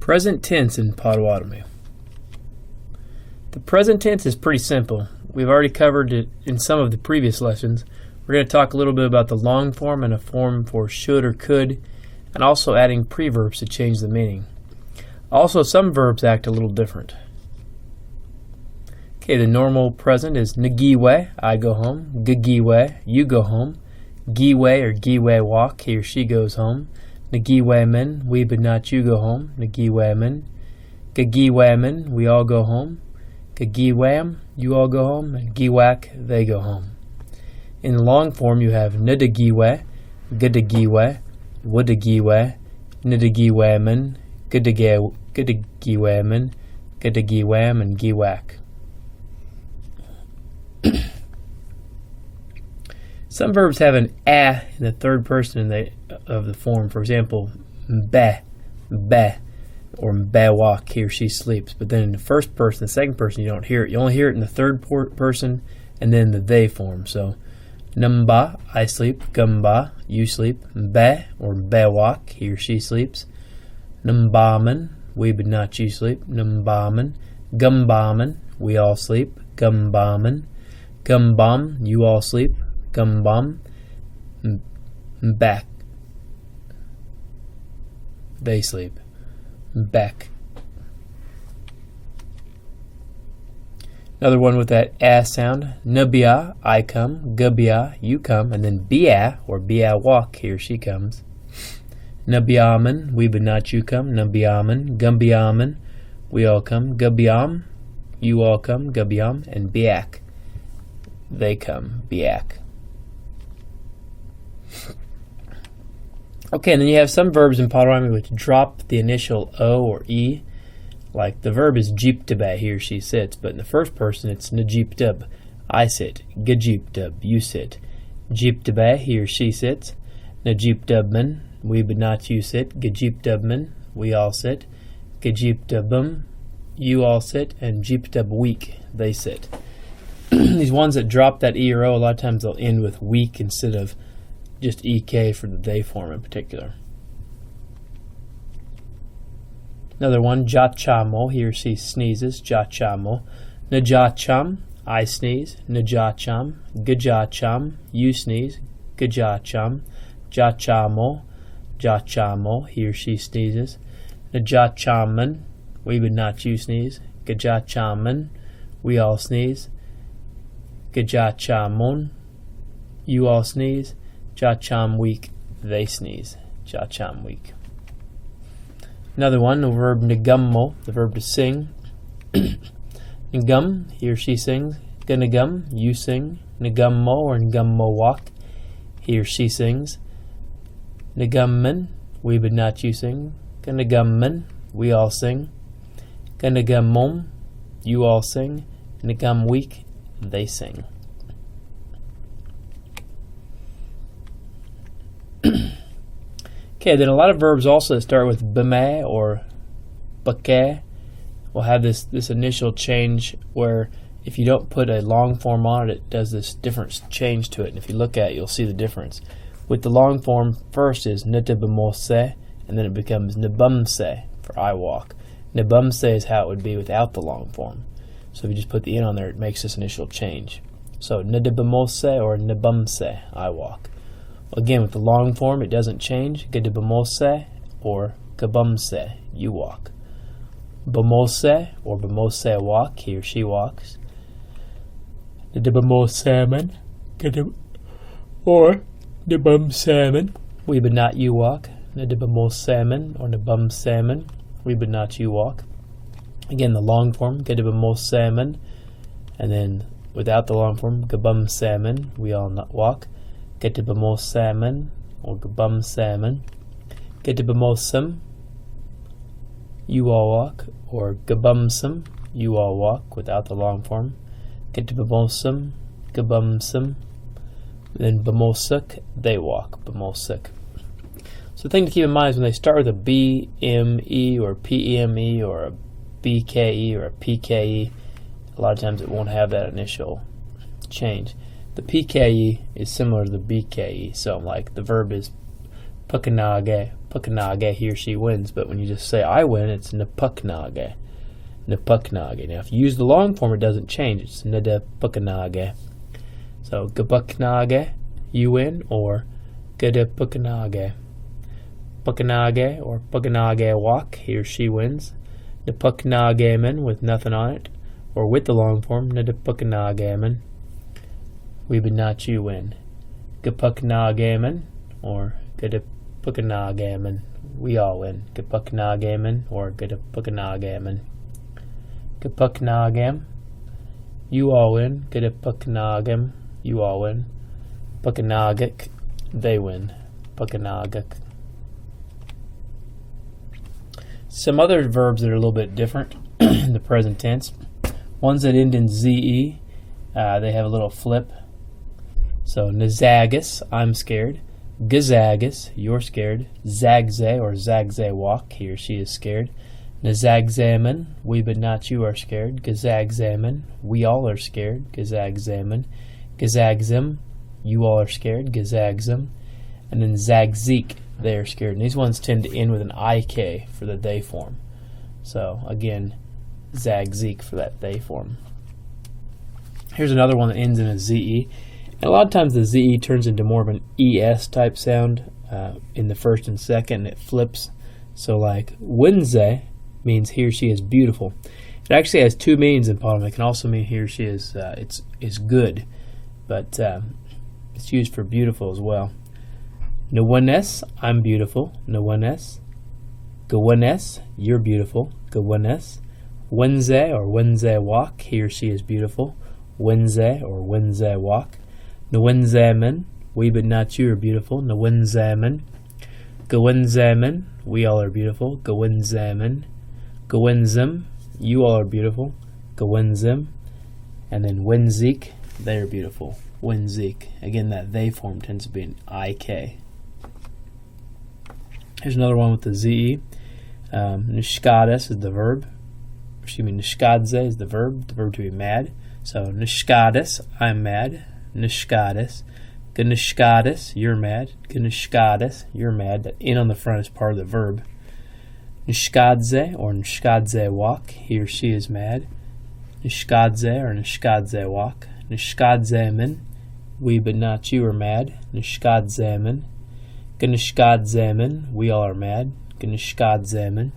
Present tense in Potawatomi. The present tense is pretty simple. We've already covered it in some of the previous lessons. We're going to talk a little bit about the long form and a form for should or could, and also adding preverbs to change the meaning. Also, some verbs act a little different. Okay, the normal present is nagiwe, I go home. Gagiwe, you go home. Giwe or giwe walk, he or she goes home. Nagiwemen, we but not you go home. Nagiwemen. Gagiwemen, we all go home. Gagiwam, you all go home. And giwak, they go home. In the long form, you have nadagiwe, gadagiwe, wadagiwe, nadagiwemen, gadagiwemen, gadagiwam, and giwak. Some verbs have an a in the third person of the form. For example, mbe, or mbewak, he or she sleeps. But then in the first person, the second person, you don't hear it. You only hear it in the third person and then the they form. So, namba, I sleep. Gumba, you sleep. Mbe, or mbewak, he or she sleeps. Numbaman, we but not you sleep. Numbaman. Gumbaman, we all sleep. Gumbaman. Gumbam, you all sleep. Gumbam. Mbak, they sleep. Mbak. Another one with that a sound. Nabia, I come. Gubia, you come. And then bia, or bia walk, he or she comes. Nabiaman, we but not you come. Nabiaman. Gumbiaman, we all come. Gubiam, you all come. Gubiam. And biak, they come. Biak. Okay, and then you have some verbs in Potawatomi which drop the initial O or E. Like the verb is jeeptaba, he or she sits, but in the first person it's najeeptub, I sit. Gajeeptub, you sit. Jeeptaba, he or she sits. Najeeptubman, we but not you sit. Gajeeptubman, we all sit. Gajeeptubum, you all sit. And jeeptub week, they sit. These ones that drop that E or O, a lot of times they'll end with week instead of just EK for the they form in particular. Another one, jachamo, he or she sneezes. Jachamo. Najacham, I sneeze. Najacham. Gajacham, you sneeze. Gajacham. Jachamo. Jachamo, he or she sneezes. Najachaman, we but not you sneeze. Gajachaman, we all sneeze. Gajachamon, you all sneeze. Jacham week, they sneeze. Jacham week. Another one, the verb nagummo, the verb to sing. Ngum, he or she sings. Ganagum, you sing. Nagummo or ngummo walk, he or she sings. Nagumman, we but not you sing. Ganagumman, we all sing. Ganagummom, you all sing. Nagum week, they sing. Okay, then a lot of verbs also that start with bame or bake will have this initial change where if you don't put a long form on it, it does this different change to it. And if you look at it, you'll see the difference. With the long form, first is nitibamose, and then it becomes nibumse for I walk. Nibumse is how it would be without the long form. So if you just put the N on there, it makes this initial change. So nidibamose or nibumse, I walk. Again, with the long form, it doesn't change. Gadibamose or gabumse, you walk. Bamose or bamose walk, he or she walks. Nadibamoseman or nibumseman, we but not you walk. Nadibamoseman or nibumseman, we but not you walk. Again, the long form, gadibamoseman, and then without the long form, gabumseman, we all not walk. Getibamosaman or gabumsaman. Getibamosam, you all walk, or gabumsam, you all walk without the long form. Getibamosam, gabumsam, then bamosuk, they walk, bamosuk. So the thing to keep in mind is when they start with a BME or PEME or a BKE or a PKE, a lot of times it won't have that initial change. The PKE is similar to the BKE, so like the verb is pukanage, Pukanage, he or she wins. But when you just say I win, it's Napuknage. Napuknage. Now, if you use the long form, it doesn't change. It's Nadapukanage. So, Gapuknage, you win, or Gadapukanage. Pukanage or Pukanage walk, he or she wins. Napuknageman with nothing on it, or with the long form, Nadapuknageman. We would not you win. Gapuknageman or Gadapukanagaman. We all win. Gapuknagaman or Gadapukanagaman. Gapuknagam. You all win. Gadapuknagam. You all win. Pukanagak. They win. Pukanagak. Some other verbs that are a little bit different in the present tense. Ones that end in ZE, they have a little flip. So, Nazagus, I'm scared. Gazagus, you're scared. Zagze or Zagze walk, he or she is scared. Nazagzaman, we but not you are scared. Gazagzaman, we all are scared. Gazagzaman. Gazagzim, you all are scared. Gazagzim. And then Zagzeek, they are scared. And these ones tend to end with an IK for the they form. So, again, Zagzeek for that they form. Here's another one that ends in a ZE. And a lot of times the ZE turns into more of an ES type sound in the first and second, and it flips. So like Wednesday means he or she is beautiful. It actually has two meanings in Potawatomi. It can also mean he or she is good, but it's used for beautiful as well. Nawanes, I'm beautiful. Nawanes. Gawanes, you're beautiful. Gawanes. Wednesday or Wednesday walk, he or she is beautiful. Wednesday or Wednesday walk. Nawenzayman, we but not you are beautiful. Nawenzayman. Gawenzayman, we all are beautiful. Gawenzayman. Gawenzim, you all are beautiful. Gawenzim. And then Wenzeek, they are beautiful. Wenzeek. Again, that they form tends to be an IK. Here's another one with the ZE. Nishkades is the verb. Nishkadze is the verb to be mad. So, Nishkades, I'm mad. Nishkades. Ganishkades, you're mad. Ganishkades, you're mad. That in on the front is part of the verb. Nishkadze or Nishkadze walk, he or she is mad. Nishkadze or Nishkadze walk. Nishkadzeman, we but not you are mad. Nishkadzeman. Ganishkadzeman, we all are mad. Ganishkadzeman.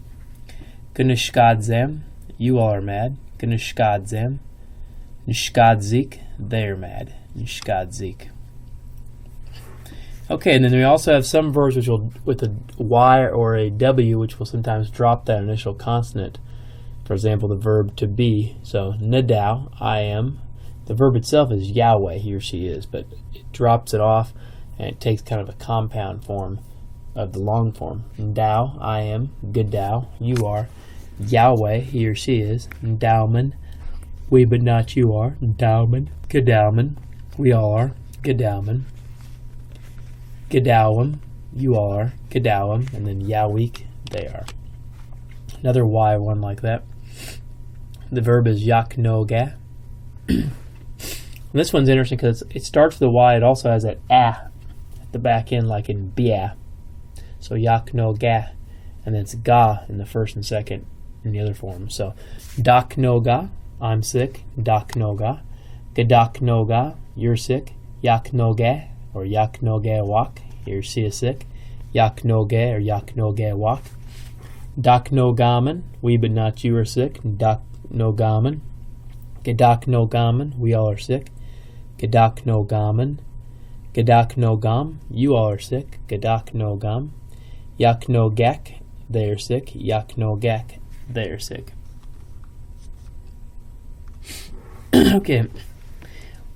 Ganishkadzam, you all are mad. Ganishkadzam. Nishkadzeek, they are mad. Nishkadzeek. Okay, and then we also have some verbs which will, with a Y or a W, which will sometimes drop that initial consonant. For example, the verb to be. So, Nadao, I am. The verb itself is Yahweh, he or she is, but it drops it off and it takes kind of a compound form of the long form. Ndao, I am. Gadao, you are. Yahweh, he or she is. Ndauman, we but not you are. Ndauman. Gadauman, we all are. Gadauman. Gadawam, you all are. Gadawam, and then Yawik, they are. Another Y one like that. The verb is Yaknoga. This one's interesting because it starts with a Y. It also has that A at the back end, like in Bia. So Yaknoga, and then it's Ga in the first and second in the other form. So Daknoga, I'm sick. Daknoga. Gadaknoga, you're sick. Yaknoga or Yaknoga walk, he or she is sick. Yaknoga or Yaknoga walk. Daknogaman, we but not you are sick. Daknogaman. Gadaknogaman, we all are sick. Gadaknogaman. Gadaknogam, you all are sick. Gadaknogam. Yaknogak, they are sick. Yaknogak, they are sick. Okay.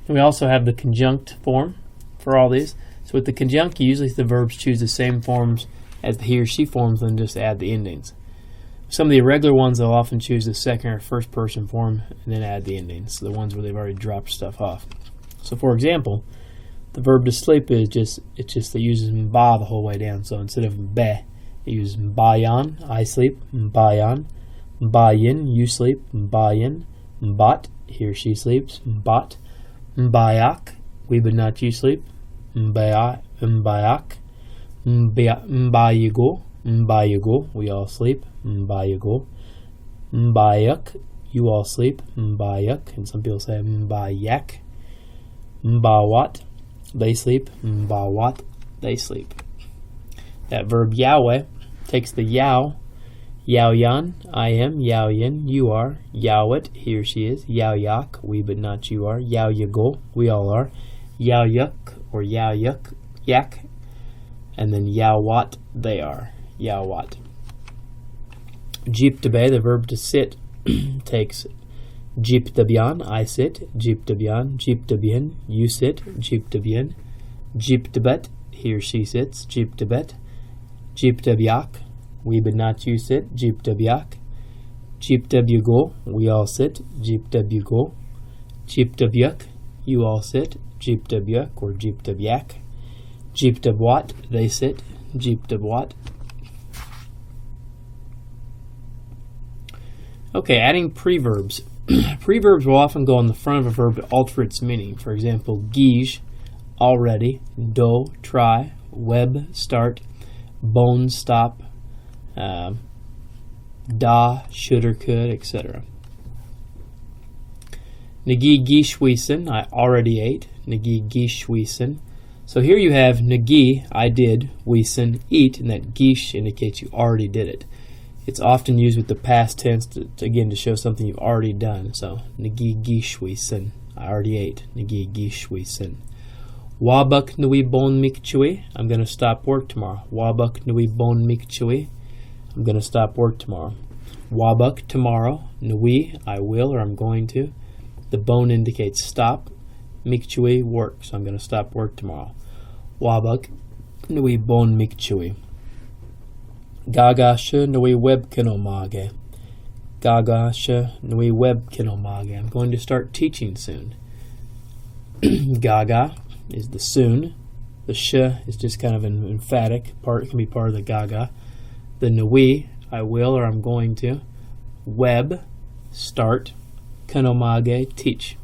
We also have the conjunct form for all these. So with the conjunct, usually the verbs choose the same forms as the he or she forms and just add the endings. Some of the irregular ones, they'll often choose the second or first person form and then add the endings. So the ones where they've already dropped stuff off. So for example, the verb to sleep is just it uses mba the whole way down. So instead of be, it uses mbayan, I sleep, mbayan, mbayin, you sleep, mbayin, mbat, he or she sleeps, mbat, mbayak, we but not you sleep, mbayak, mbayigo, Mbayugo, we all sleep. Mbayugo. Mbayak, you all sleep. Mbayak, and some people say mbayak. Mbawat, they sleep. Mbawat, they sleep. That verb Yahweh takes the Yao. Yao Yan, I am. Yao Yin, you are. Yawit, he or she is. Yao Yak, we but not you are. Yao Yago, we all are. Yao Yuk or Yao Yuk, Yak. And then Yao Wat, they are. Yao Wat. Jeeptabe, the verb to sit, takes Jeeptabyan, I sit. Jeeptabyan, Jeeptabyan, you sit. Jeeptabyan. Jeeptabet, he or she sits. Jeeptabet. Jeeptabyak, we but not you sit. Jeeptabyak. Jeeptabyugo, we all sit. Jeeptabyugo. Jeeptabyuk, you all sit. Jeeptabyuk or Jeeptabyak. Jeeptabwat, they sit. Jeeptabwat. Okay, adding preverbs. Preverbs will often go on the front of a verb to alter its meaning. For example, guige, already. Do, try. Web, start. Bone, stop. Da, should or could, etc. Nagi gishwisen, I already ate. Nagi gishwisen. So here you have nagi, I did, wisen, eat, and that gish indicates you already did it. It's often used with the past tense to show something you've already done. So nagi gishwisen, I already ate. Nagi gishwisen. Wabak nui bon mikchui, I'm going to stop work tomorrow. Wabak nui bon mikchui, I'm going to stop work tomorrow. Wabak, tomorrow. Nui, I will or I'm going to. The bone indicates stop. Mikchui, work, so I'm going to stop work tomorrow. Wabak nui bon mikchui. Gaga she nui web kinomage. Gaga she nui web kinomage. I'm going to start teaching soon. Gaga is the soon. The sh is just kind of an emphatic part. It can be part of the gaga. The nui, I will or I'm going to. Web, start. Kinomage, teach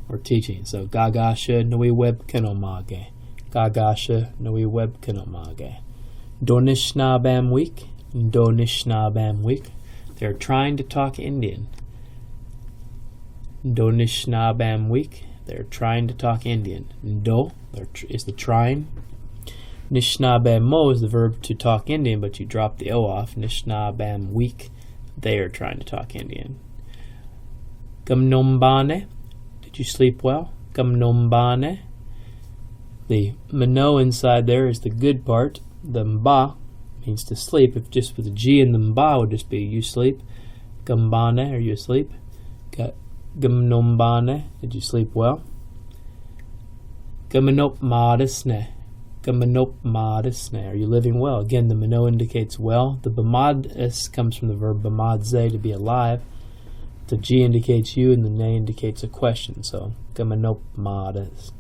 or teaching. So gaga she nui web kinomage. Gaga she nui web kinomage. Donishna bam week. Donishna bam week. They're trying to talk Indian. Donishna bam week. They're trying to talk Indian. Do is the trying. Nishna bam mo is the verb to talk Indian, but you drop the O off. Nishna bam week. They are trying to talk Indian. Gamnombane. Did you sleep well? Gamnombane. The mano inside there is the good part. The mba means to sleep. If just with the G in the mba would just be you sleep. Gambane, are you asleep? Gamnombane, did you sleep well? Gamanop madisne. Gamanop madisne, are you living well? Again, the mano indicates well. The bamadis comes from the verb bamadze, to be alive. The G indicates you and the ne indicates a question. So, gamanop madis.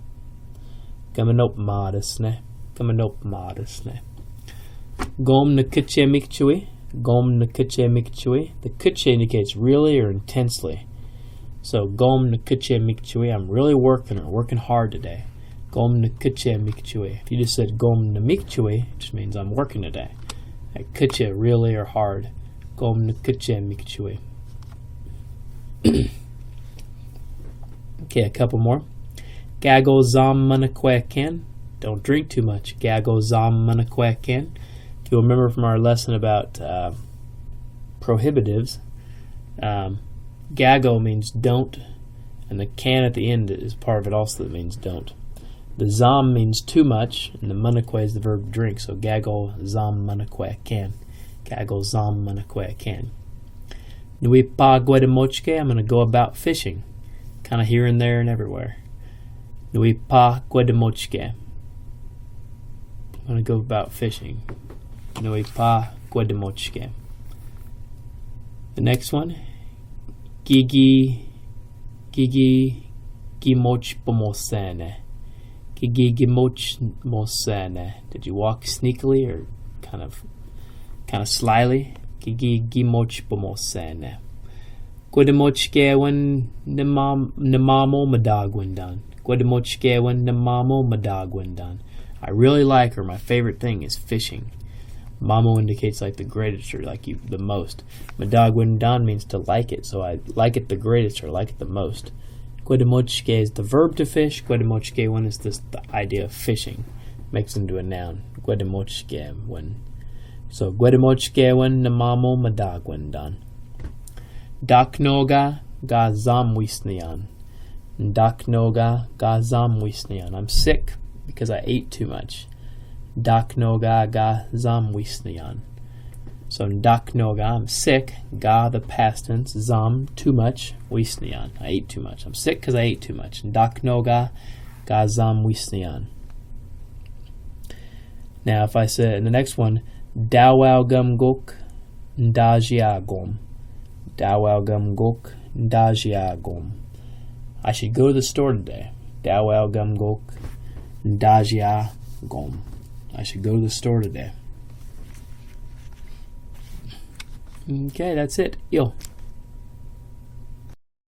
Gamanop madisne. Gamanop madisne. Gom nakuche mikchui. Gom nakuche mikchui. The kuche indicates really or intensely. So gom nakuche mikchui, I'm really working or working hard today. Gom nakuche mikchui. If you just said gom namikchui, it just means I'm working today. Like kuche, really or hard. Gom nakuche mikchui. Okay, a couple more. Gago zam manakwekan. Don't drink too much. Gago zam manakwekan. If you'll remember from our lesson about prohibitives, gago means don't, and the can at the end is part of it also that means don't. The zam means too much, and the manakwe is the verb drink, so gago zam manakwe can. Gago zam manakwe can. Nui pa guedemochke, I'm going to go about fishing, kind of here and there and everywhere. Nui pa guedemochke, I'm going to go about fishing. Nui pa guedemochke. The next one, Gigi gimoch pomosene. Gigi gimoch mosene. Did you walk sneakily or kind of slyly? Gigi gimoch pomosene. Guedemochkewen nemamo madagwendan. Guedemochkewen nemamo madagwendan. I really like her. My favorite thing is fishing. Mamo indicates like the greatest or like you the most. Madagwindan means to like it, so I like it the greatest or like it the most. Gwedemochke is the verb to fish. Gwedemochke one is the idea of fishing. Makes into a noun. Gwedemochke one. So Gwedemochke one namamo madagwindan. Daknoga ga zamwisnian. Daknoga ga zamwisnian. I'm sick because I ate too much. Daknoga ga zamwisnian. So daknoga, I'm sick. Ga, the past tense. Zam, too much. Wisnian, I ate too much. I'm sick because I ate too much. Daknoga ga zamwisnian. Now, if I say in the next one, dawalgum gok ndajiagom. Dawalgum gok ndajiagom. I should go to the store today. Dawalgum gok ndajiagom. I should go to the store today. Okay, that's it. Yo.